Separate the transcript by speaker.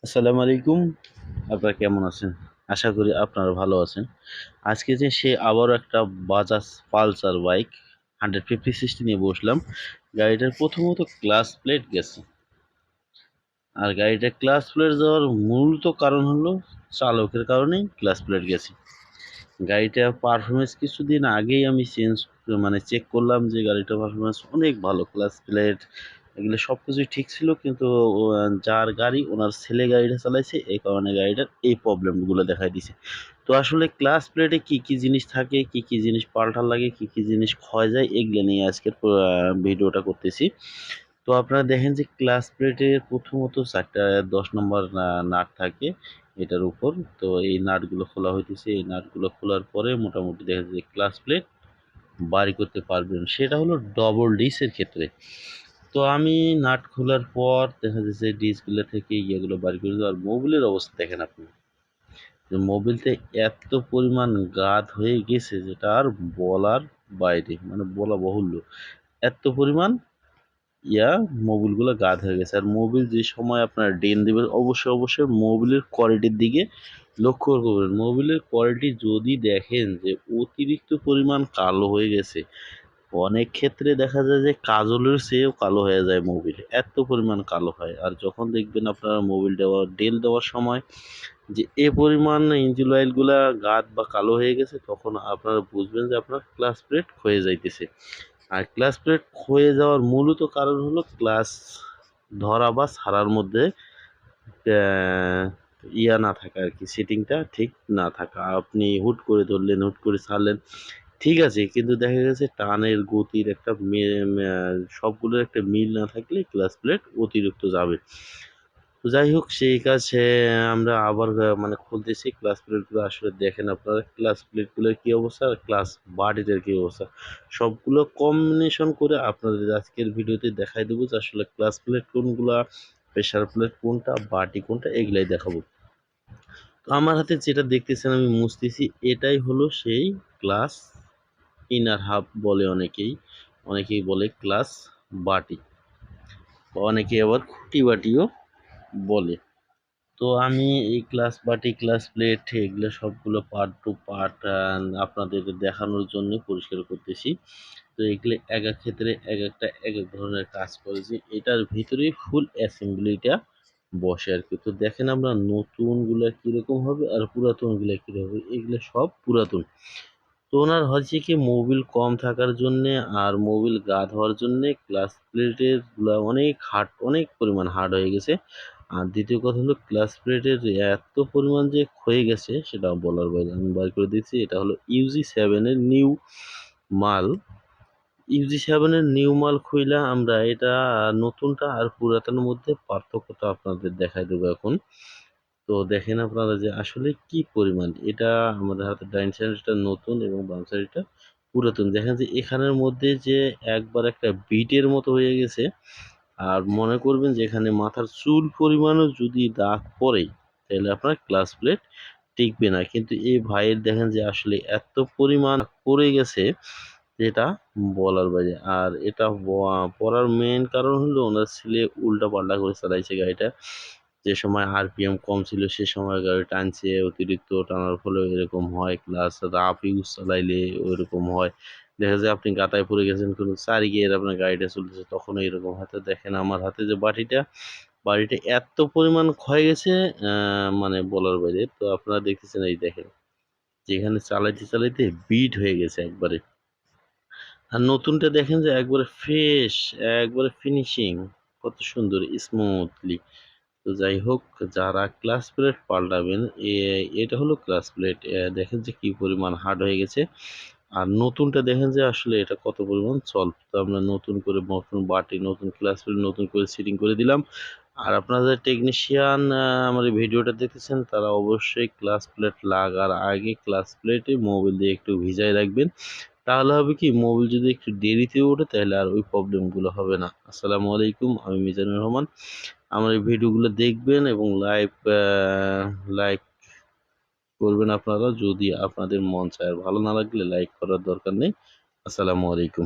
Speaker 1: আসসালামু আলাইকুম। আপনারা কেমন আছেন? আশা করি আপনারা ভালো আছেন। আজকে যে আবারও একটা বাজাজ পালসার বাইক 150 সিসি নিয়ে বসলাম। গাড়িটার প্রথমত ক্লাচ প্লেট গেছে। আর গাড়িটার ক্লাচ প্লেট যাওয়ার মূলত কারণ হলো চালকের কারণেই ক্লাচ প্লেট গেছে। গাড়িটার পারফরম্যান্স কিছুদিন আগেই আমি চেক করলাম যে গাড়িটার পারফরম্যান্স অনেক ভালো। ক্লাচ প্লেট এগুলো সব কিছুই ঠিক ছিল, কিন্তু যার গাড়ি ওনার ছেলে গাড়িটা চালাইছে, এই কারণে গাড়িটার এই প্রবলেমগুলো দেখাই দিছে। তো আসলে ক্লাচ প্লেটে কি কি জিনিস থাকে, কি কি জিনিস পাল্টা লাগে, কি কি জিনিস ক্ষয় যায়, এগুলো নিয়ে আজকের ভিডিওটা করতেছি। তো আপনারা দেখেন যে ক্লাচ প্লেটের প্রথমত 4টা 10 নম্বর নাট থাকে এটার উপর। তো এই নাটগুলো খোলা হইতেছে। এই নাটগুলো খোলার পরে মোটামুটি দেখা যায় যে ক্লাচ প্লেট বাড়ি করতে পারবেন, সেটা হলো ডবল ডিসের ক্ষেত্রে। তো আমি নাট খোলার পর দেখা যাচ্ছে ডিসগুলো থেকে ইয়েগুলো বাড়ি করে দেওয়ার মোবিলের অবস্থা দেখেন আপনি, যে মোবিলতে এত পরিমাণ গাদ হয়ে গেছে যেটা আর বলার বাইরে, মানে বলা বাহুল্য। এত পরিমাণ ইয়া মোবিলগুলো গাদ হয়ে গেছে। আর মোবিল যে সময় আপনার ডেন দিবেন, অবশ্যই মোবিলের কোয়ালিটির দিকে লক্ষ্য করবেন। মোবিলের কোয়ালিটি যদি দেখেন যে অতিরিক্ত পরিমাণ কালো হয়ে গেছে, অনেক ক্ষেত্রে দেখা যায় যে কাজলের চেয়েও কালো হয়ে যায় মোবিল, এত পরিমাণ কালো হয়। আর যখন দেখবেন আপনারা মোবিল দেওয়ার ডেল দেওয়ার সময় যে এ পরিমাণ ইঞ্জিন অয়েলগুলা গাদ বা কালো হয়ে গেছে, তখন আপনারা বুঝবেন যে আপনার ক্লাচ প্লেট ক্ষয়ে যাইতেছে। আর ক্লাচ প্লেট ক্ষয়ে যাওয়ার মূলত কারণ হলো ক্লাচ ধরা বা ছাড়ার মধ্যে ইয়া না থাকা আর কি, সেটিংটা ঠিক না থাকা। আপনি হুট করে ধরলেন, হুট করে ছাড়লেন, ঠিক আছে, কিন্তু দেখা গেছে টানের গতির একটা সবগুলোর একটা মিল না থাকলে ক্লাচ প্লেট অতিরিক্ত যাবে। তো যাই হোক, সেই কাজ আমরা আবার খুলতেছি। ক্লাচ প্লেটগুলো আসলে দেখেন আপনারা ক্লাচ প্লেটগুলোর কি অবস্থা আর ক্লাচ বাডিটার কি অবস্থা, সবগুলো কম্বিনেশন করে আপনাদের আজকের ভিডিওতে দেখাই দেবো যে আসলে ক্লাচ প্লেট কোনগুলা, প্রেসার প্লেট কোনটা, বাটি কোনটা, এগুলাই দেখাবো। তো আমার হাতে যেটা দেখতেছেন আমি মুছতেছি, এটাই হলো সেই ক্লাচ ইনার হাফ বলে অনেকেই, অনেকেই বলে ক্লাচ বাটি, বা অনেকে আবার খুঁটি বাটিও বলে। তো আমি এই ক্লাচ বাটি, ক্লাচ প্লেট এগুলো সবগুলো পার্ট টু পার্ট আপনাদের দেখানোর জন্য পরিষ্কার করতেছি। তো এগুলো এক এক ক্ষেত্রে এক একটা এক এক ধরনের কাজ করে, যে এটার ভিতরে ফুল অ্যাসেম্বলিটা বসে আর কি। তো দেখেন আমরা নতুনগুলো কীরকম হবে আর পুরাতনগুলো কীরকম হবে, এগুলো সব পুরাতন। তো ওনার হচ্ছে কি মোবিল কম থাকার জন্যে আর মোবিল গাদ হওয়ার জন্যে ক্লাচ প্লেটের গুলা অনেক হার্ড, অনেক পরিমাণ হার্ড হয়ে গেছে। আর দ্বিতীয় কথা হলো ক্লাচ প্লেটের এত পরিমাণ যে ক্ষয়ে গেছে সেটা বলার বাইরে। আমি বার করে দিচ্ছি, এটা হলো UG7 এর নিউ মাল। UG7 এর নিউ মাল খুইলা আমরা এটা নতুনটা আর পুরাতনের মধ্যে পার্থক্যটা আপনাদের দেখাই দেবো এখন। তো দেখেন আপনারা যে আসলে কি পরিমাণ এটা, আমাদের হাতে ডাইন সাইডটা নতুন এবং বাম সাইডটা পুরাতন। দেখেন যে এখানের মধ্যে যে একবার একটা বিটের মতো হয়ে গেছে। আর মনে করবেন যে এখানে মাথার চুল পরিমাণও যদি দাগ পড়ে, তাহলে আপনার ক্লাচ প্লেট টিকবে না। কিন্তু এই ভাইয়ের দেখেন যে আসলে এত পরিমাণ পড়ে গেছে যেটা বলার বাইরে। আর এটা পড়ার মেন কারণ হলো ওনার ছেলে উল্টা পাল্টা করে চালাইছে গাড়িটা। যে সময় আরপিএম কম ছিল সে সময় গাড়ি টানছে, অতিরিক্ত টানার ফলে এরকম হয়। প্লাস রাফ ইউজ চালাইলে ওইরকম হয়। দেখা যায় আপনি গাতায় পড়ে গেছেন, কোনো 4 গিয়ার আপনার গাড়িটা চলতেছে, তখনও এরকম হয়। তো দেখেন আমার হাতে যে বাড়িটা এত পরিমাণ ক্ষয়ে গেছে, মানে বলার বাইরে। তো আপনারা দেখতেছেন, এই দেখেন যেখানে চালাইতে বিট হয়ে গেছে একবারে। আর নতুনটা দেখেন যে একবারে ফ্রেশ, একবারে ফিনিশিং, কত সুন্দর স্মুথলি। তো যাই হোক, যারা ক্লাচ প্লেট পাল্টাবেন, এটা হলো ক্লাচ প্লেট, দেখেন যে কি পরিমাণ হার্ড হয়ে গেছে। আর নতুনটা দেখেন যে আসলে এটা কত পরিমাণ সলভ। তো আমরা নতুন করে নতুন বাটি, নতুন ক্লাচ প্লেট নতুন করে সিটিং করে দিলাম। আর আপনারা যারা টেকনিশিয়ান আমার এই ভিডিওটা দেখতেছেন, তারা অবশ্যই ক্লাচ প্লেট লাগার আগে ক্লাচ প্লেটে মোবিল দিয়ে একটু ভিজায় রাখবেন। তাহলে হবে কি, মোবিল যদি একটু দেরিতে ওঠে তাহলে আর ওই প্রবলেমগুলো হবে না। আসসালামু আলাইকুম, আমি মিজানুর রহমান। আমার এই ভিডিওগুলো দেখবেন এবং লাইক করবেন আপনারা, যদি আপনাদের মন চায়। আর ভালো না লাগলে লাইক করার দরকার নেই। আসসালামু আলাইকুম।